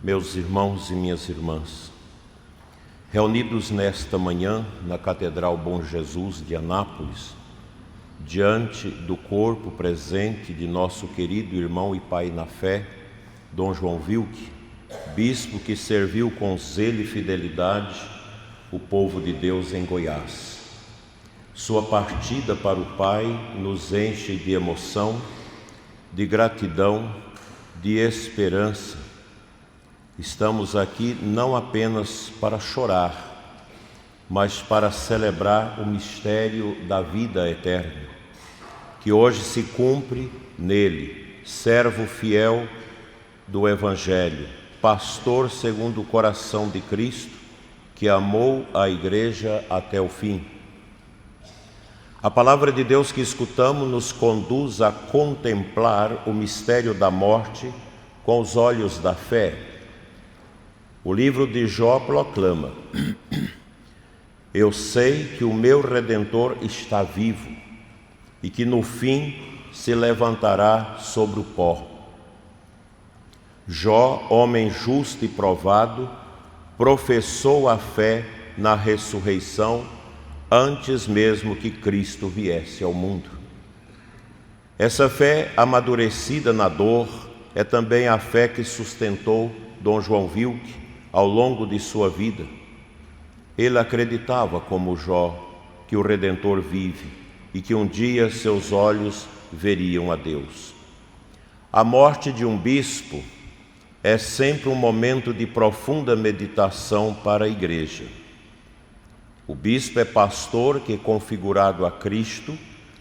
meus irmãos e minhas irmãs, reunidos nesta manhã na Catedral Bom Jesus de Anápolis, diante do corpo presente de nosso querido irmão e pai na fé, Dom João Wilke, bispo que serviu com zelo e fidelidade o povo de Deus em Goiás. Sua partida para o Pai nos enche de emoção, de gratidão, de esperança. Estamos aqui não apenas para chorar, mas para celebrar o mistério da vida eterna, que hoje se cumpre nele, servo fiel do Evangelho, pastor segundo o coração de Cristo, que amou a Igreja até o fim. A palavra de Deus que escutamos nos conduz a contemplar o mistério da morte com os olhos da fé. O livro de Jó proclama: eu sei que o meu Redentor está vivo e que no fim se levantará sobre o pó. Jó, homem justo e provado, professou a fé na ressurreição antes mesmo que Cristo viesse ao mundo. Essa fé amadurecida na dor é também a fé que sustentou Dom João Wilke ao longo de sua vida. Ele acreditava, como Jó, que o Redentor vive e que um dia seus olhos veriam a Deus. A morte de um bispo é sempre um momento de profunda meditação para a Igreja. O bispo é pastor que, configurado a Cristo,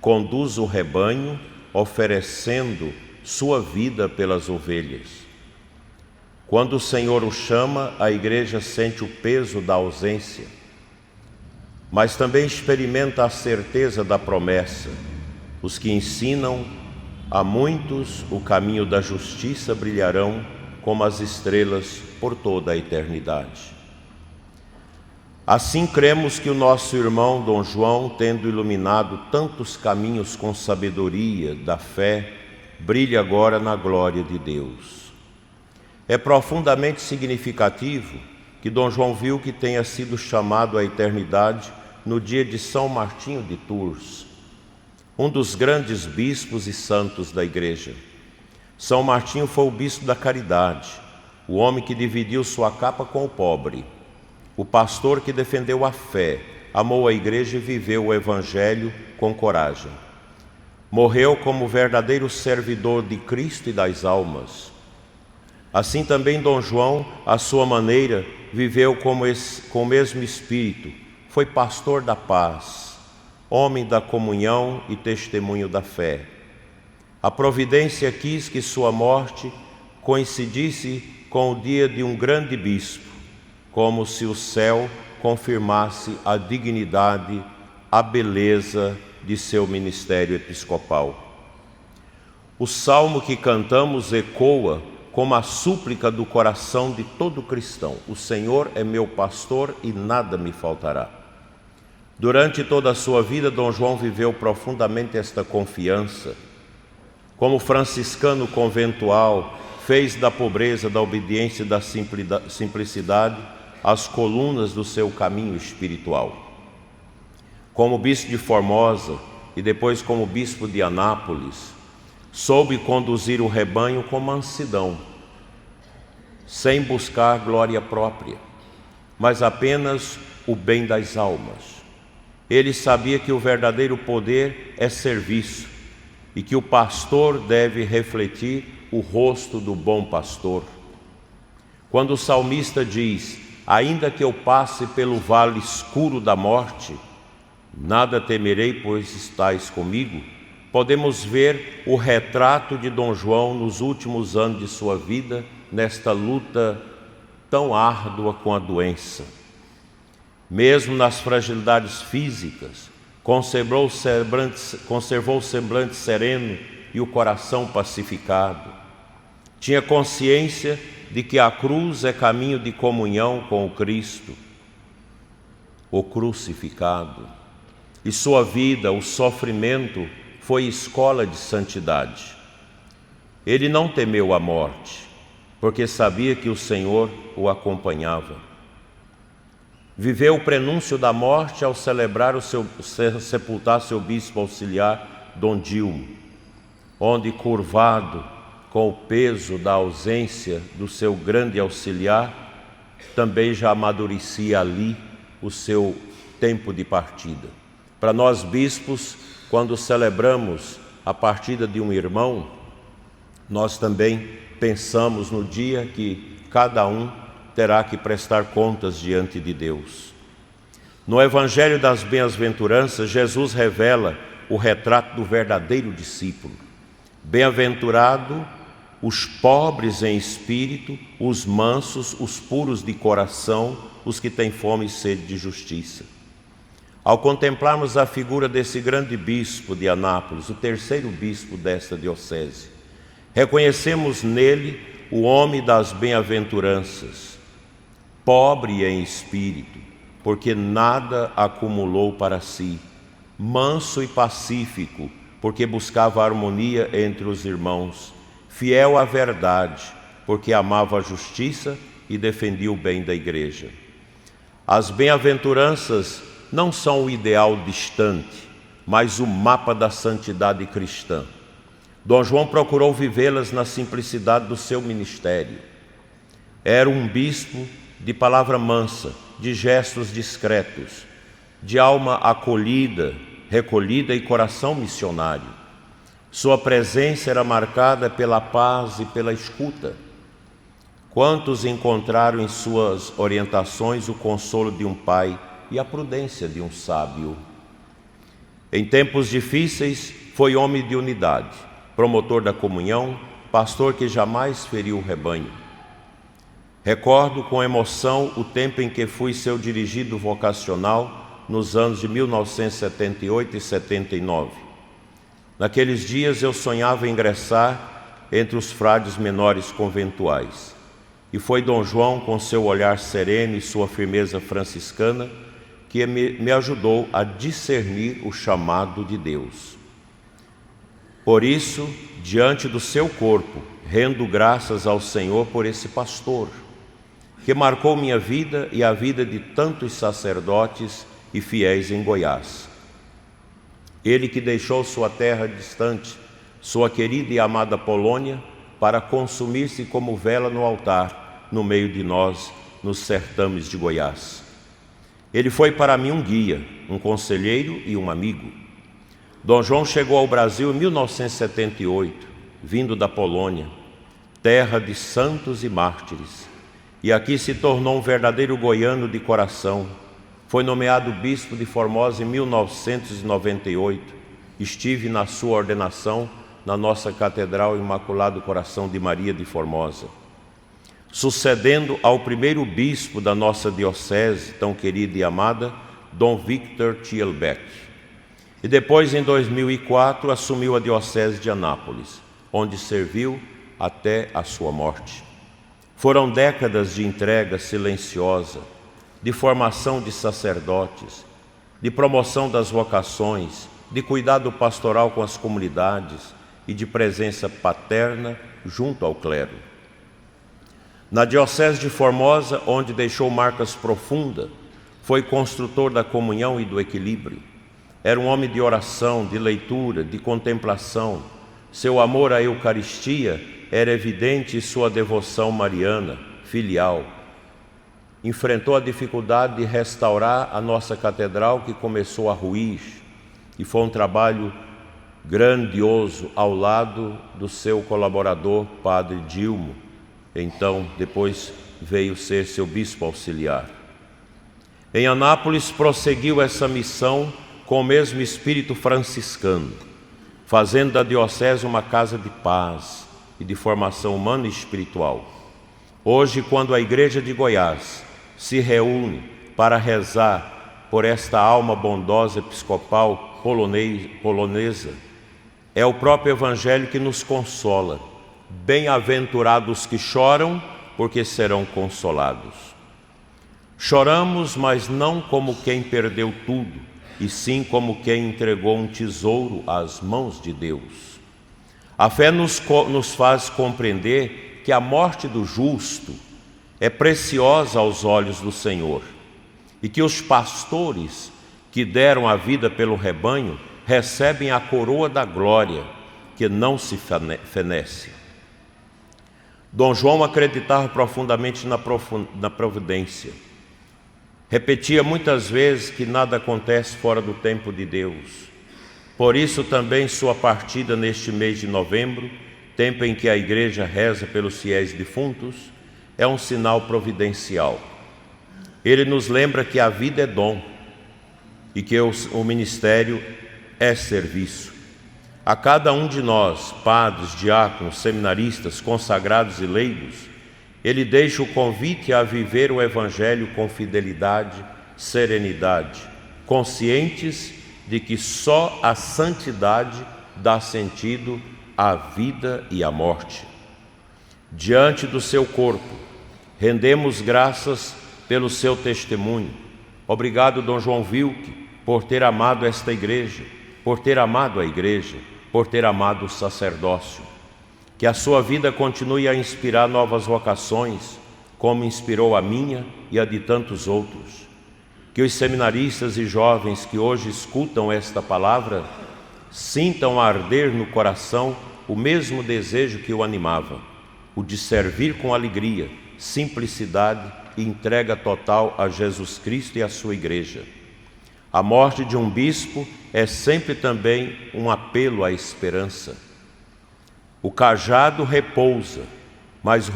conduz o rebanho, oferecendo sua vida pelas ovelhas. Quando o Senhor o chama, a Igreja sente o peso da ausência, mas também experimenta a certeza da promessa. Os que ensinam a muitos o caminho da justiça brilharão como as estrelas por toda a eternidade. Assim cremos que o nosso irmão Dom João, tendo iluminado tantos caminhos com sabedoria da fé, brilha agora na glória de Deus. É profundamente significativo que Dom João Wilke tenha sido chamado à eternidade no dia de São Martinho de Tours, um dos grandes bispos e santos da Igreja. São Martinho foi o bispo da caridade, o homem que dividiu sua capa com o pobre, o pastor que defendeu a fé, amou a Igreja e viveu o Evangelho com coragem. Morreu como verdadeiro servidor de Cristo e das almas. Assim também Dom João, à sua maneira, viveu com o mesmo espírito. Foi pastor da paz, homem da comunhão e testemunho da fé. A providência quis que sua morte coincidisse com o dia de um grande bispo, como se o céu confirmasse a dignidade, a beleza de seu ministério episcopal. O salmo que cantamos ecoa como a súplica do coração de todo cristão: o Senhor é meu pastor e nada me faltará. Durante toda a sua vida, Dom João viveu profundamente esta confiança. Como franciscano conventual, fez da pobreza, da obediência e da simplicidade as colunas do seu caminho espiritual. Como bispo de Formosa e depois como bispo de Anápolis, soube conduzir o rebanho com mansidão, sem buscar glória própria, mas apenas o bem das almas. Ele sabia que o verdadeiro poder é serviço e que o pastor deve refletir o rosto do bom pastor. Quando o salmista diz: ainda que eu passe pelo vale escuro da morte, nada temerei, pois estais comigo, podemos ver o retrato de Dom João nos últimos anos de sua vida, nesta luta tão árdua com a doença. Mesmo nas fragilidades físicas, conservou o semblante sereno e o coração pacificado. Tinha consciência de que a cruz é caminho de comunhão com o Cristo, o crucificado, e sua vida, o sofrimento, foi escola de santidade. Ele não temeu a morte, porque sabia que o Senhor o acompanhava. Viveu o prenúncio da morte ao celebrar sepultar seu bispo auxiliar, Dom Dilmo, onde, curvado com o peso da ausência do seu grande auxiliar, também já amadurecia ali o seu tempo de partida. Para nós bispos, quando celebramos a partida de um irmão, nós também pensamos no dia que cada um terá que prestar contas diante de Deus. No Evangelho das Bem-aventuranças, Jesus revela o retrato do verdadeiro discípulo. Bem-aventurado os pobres em espírito, os mansos, os puros de coração, os que têm fome e sede de justiça. Ao contemplarmos a figura desse grande bispo de Anápolis, o terceiro bispo desta diocese, reconhecemos nele o homem das bem-aventuranças, pobre em espírito, porque nada acumulou para si, manso e pacífico, porque buscava a harmonia entre os irmãos, fiel à verdade, porque amava a justiça e defendia o bem da igreja. As bem-aventuranças não são o ideal distante, mas o mapa da santidade cristã. Dom João procurou vivê-las na simplicidade do seu ministério. Era um bispo de palavra mansa, de gestos discretos, de alma acolhida, recolhida e coração missionário. Sua presença era marcada pela paz e pela escuta. Quantos encontraram em suas orientações o consolo de um pai e a prudência de um sábio? Em tempos difíceis, foi homem de unidade, promotor da comunhão, pastor que jamais feriu o rebanho. Recordo com emoção o tempo em que fui seu dirigido vocacional nos anos de 1978 e 79. Naqueles dias eu sonhava ingressar entre os frades menores conventuais. E foi Dom João, com seu olhar sereno e sua firmeza franciscana, que me ajudou a discernir o chamado de Deus. Por isso, diante do seu corpo, rendo graças ao Senhor por esse pastor, que marcou minha vida e a vida de tantos sacerdotes e fiéis em Goiás. Ele que deixou sua terra distante, sua querida e amada Polônia, para consumir-se como vela no altar, no meio de nós, nos sertões de Goiás. Ele foi para mim um guia, um conselheiro e um amigo. Dom João chegou ao Brasil em 1978, vindo da Polônia, terra de santos e mártires, e aqui se tornou um verdadeiro goiano de coração. Foi nomeado bispo de Formosa em 1998. Estive na sua ordenação na nossa Catedral Imaculado Coração de Maria de Formosa, sucedendo ao primeiro bispo da nossa diocese, tão querida e amada, Dom Victor Thielbeck. E depois, em 2004, assumiu a diocese de Anápolis, onde serviu até a sua morte. Foram décadas de entrega silenciosa, de formação de sacerdotes, de promoção das vocações, de cuidado pastoral com as comunidades e de presença paterna junto ao clero. Na diocese de Formosa, onde deixou marcas profundas, foi construtor da comunhão e do equilíbrio. Era um homem de oração, de leitura, de contemplação. Seu amor à Eucaristia era evidente e sua devoção mariana, filial. Enfrentou a dificuldade de restaurar a nossa catedral, que começou a ruir, e foi um trabalho grandioso ao lado do seu colaborador, Padre Dilmo. Então, depois veio ser seu bispo auxiliar. Em Anápolis, prosseguiu essa missão com o mesmo espírito franciscano, fazendo da diocese uma casa de paz e de formação humana e espiritual. Hoje, quando a Igreja de Goiás se reúne para rezar por esta alma bondosa episcopal polonesa, é o próprio Evangelho que nos consola. Bem-aventurados que choram, porque serão consolados. Choramos, mas não como quem perdeu tudo, e sim como quem entregou um tesouro às mãos de Deus. A fé nos faz compreender que a morte do justo é preciosa aos olhos do Senhor e que os pastores que deram a vida pelo rebanho recebem a coroa da glória que não se fenece. Dom João acreditava profundamente na providência. Repetia muitas vezes que nada acontece fora do tempo de Deus. Por isso também sua partida neste mês de novembro, tempo em que a Igreja reza pelos fiéis defuntos, é um sinal providencial. Ele nos lembra que a vida é dom e que o ministério é serviço. A cada um de nós, padres, diáconos, seminaristas, consagrados e leigos, ele deixa o convite a viver o Evangelho com fidelidade, serenidade, conscientes de que só a santidade dá sentido à vida e à morte. Diante do seu corpo, rendemos graças pelo seu testemunho. Obrigado, Dom João Wilke, por ter amado esta igreja, por ter amado a igreja, por ter amado o sacerdócio. Que a sua vida continue a inspirar novas vocações, como inspirou a minha e a de tantos outros. Que os seminaristas e jovens que hoje escutam esta palavra sintam arder no coração o mesmo desejo que o animava, o de servir com alegria, simplicidade e entrega total a Jesus Cristo e a sua igreja. A morte de um bispo é sempre também um apelo à esperança. O cajado repousa, mas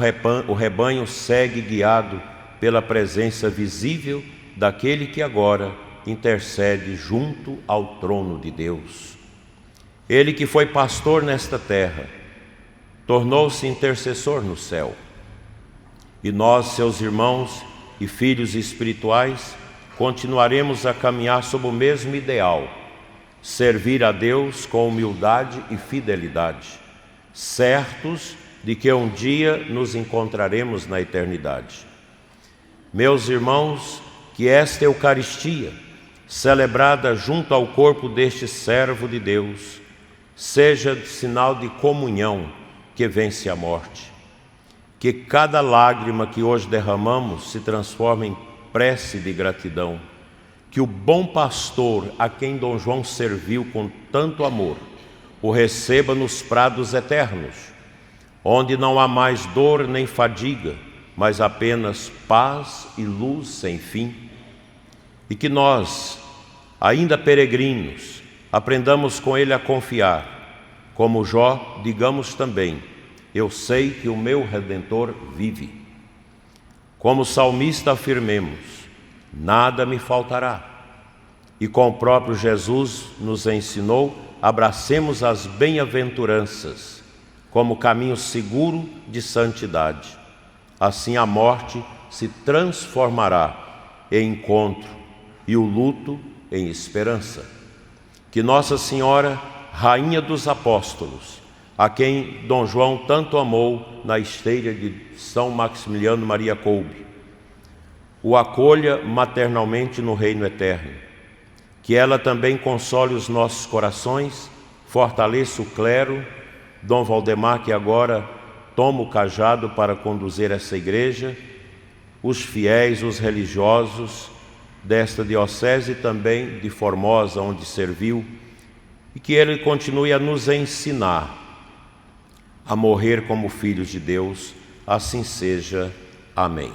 o rebanho segue guiado pela presença visível daquele que agora intercede junto ao trono de Deus. Ele que foi pastor nesta terra, tornou-se intercessor no céu. E nós, seus irmãos e filhos espirituais, continuaremos a caminhar sob o mesmo ideal, servir a Deus com humildade e fidelidade, certos de que um dia nos encontraremos na eternidade. Meus irmãos, que esta Eucaristia, celebrada junto ao corpo deste servo de Deus, seja sinal de comunhão que vence a morte. Que cada lágrima que hoje derramamos se transforme em prece de gratidão. Que o bom pastor, a quem Dom João serviu com tanto amor, o receba nos prados eternos, onde não há mais dor nem fadiga, mas apenas paz e luz sem fim. E que nós, ainda peregrinos, aprendamos com ele a confiar. Como Jó, digamos também: eu sei que o meu Redentor vive. Como salmista afirmemos: nada me faltará. E com o próprio Jesus nos ensinou: abracemos as bem-aventuranças como caminho seguro de santidade. Assim a morte se transformará em encontro e o luto em esperança. Que Nossa Senhora, Rainha dos Apóstolos, a quem Dom João tanto amou na esteira de São Maximiliano Maria Kolbe, o acolha maternalmente no reino eterno. Que ela também console os nossos corações, fortaleça o clero, Dom Valdemar, que agora toma o cajado para conduzir essa igreja, os fiéis, os religiosos desta diocese e também de Formosa, onde serviu, e que ele continue a nos ensinar a morrer como filhos de Deus. Assim seja. Amém.